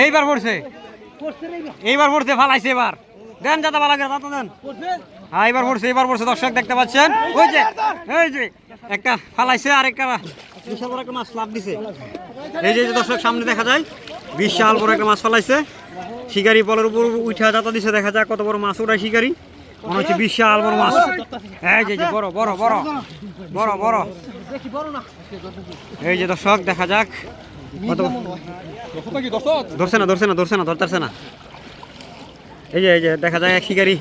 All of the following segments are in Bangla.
এইবার পড়ছে এইবার পড়ছে ফালাইছে এবার দেন দাদা ভালো করে দাদা দেন হ্যাঁ এইবার পড়ছে দর্শক দেখতে পাচ্ছেন ওই যে একটা ফালাইছে আর একটা বিশাল বড় একটা মাছ লাভ দিছে এই যে দর্শক সামনে দেখা যায় বিশাল বড় একটা মাছ ফালাইছে শিকারি পলের উপর উঠা যাতা দিছে দেখা যায় কত বড় মাছ ওটা শিকারি মনে হচ্ছে বিশাল বড় মাছ এই যে বড় বড় বড় বড় বড় এই যে দর্শক দেখা যাক কত ধরছে না এই যে দেখা যায় এক শিকারি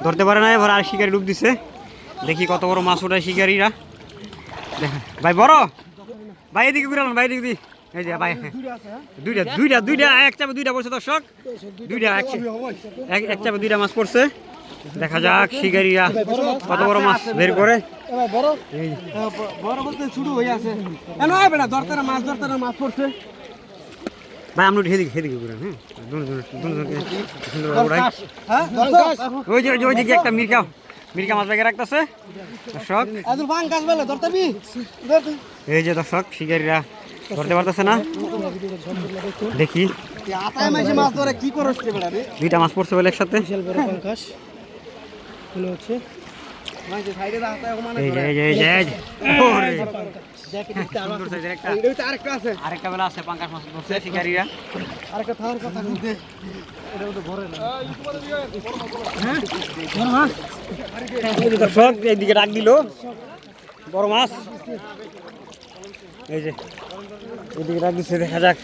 ধরতে পারে না এবার আর শিকারি ডুব দিছে দেখি কত বড় মাছ ওঠায় শিকারিরা ভাই বড় ভাই এদিকে ঘুরালাম ভাই এদিকে এই যে ভাই দুইটা এক চাপে দুইটা পড়ছে দর্শক দুইটা এক চাপে দুইটা মাছ পড়ছে দেখা যাক শিকারিরা কত বড় মাছ বের করে ভাই আমরা হেদিকে ঘুরান হ্যাঁ ওই দিকে একটা মির্কা মাছ ব্যাগে রাখতেছে দর্শক এই যে দর্শক শিকারিরা ধরতে পারতেছে না দেখি দুইটা মাছ পড়ছে বলে একসাথে আরেকটা বেলা আছে পাঙ্কাশ মাছ ধরছে শিকারিরা দর্শক এইদিকে ডাক দিল বড় মাছ এই যে এদিকে ডাক দিচ্ছে দেখা যাক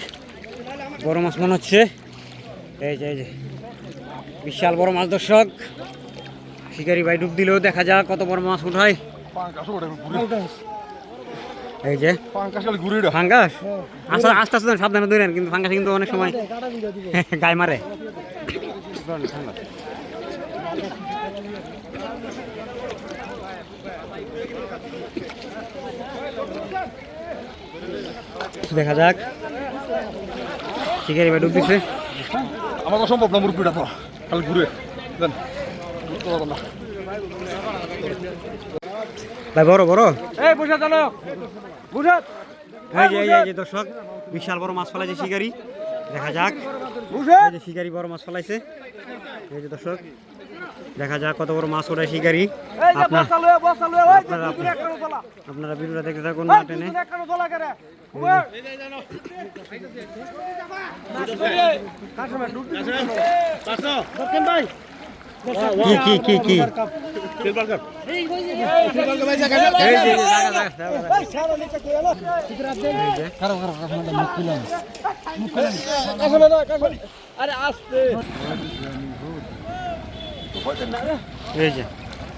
বড় মাছ মনে হচ্ছে এই যে বিশাল বড় মাছ দর্শক শিকারি ভাই ডুব দিলেও দেখা যাক কত বড় মাছ উঠায় এই যে ফাঙ্গাস আস্তে আস্তে সাবধানে ধরেন কিন্তু ফাঙ্গাস কিন্তু অনেক সময় গায়ে মারে দেখা যাক শিকারি ভাই ডুব দিচ্ছে আমার তো সম্ভব না মুরব্বিটা তো খালি ঘুরে দেন ভাই বড় এই বুঝা চলো বুঝা এই যে দর্শক বিশাল বড় মাছ ফলাইছে শিকারি দেখা যাক এই যে শিকারি বড় মাছ ফলাইছে এই যে দর্শক দেখা যাক কত বড় মাছ ওঠায় শিকারি আপনারা ভিডিওটা দেখতে থাকুন না টেনে কি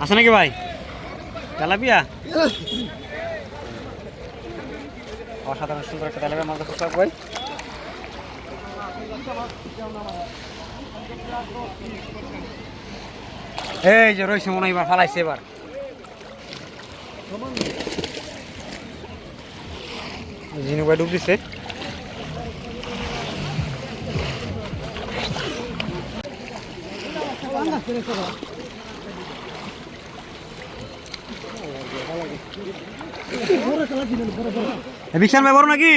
আছে নাকি ভাই তেলাপিয়া অসাধারণ সুন্দর একটা তেলাপিয়া মাছ ধরতে ভাই এই যে রয়েছে মনে হয় এবার ফালাইছে এবার জিনু ভাই ডুব দিচ্ছে বিশাল ভাই বড় নাকি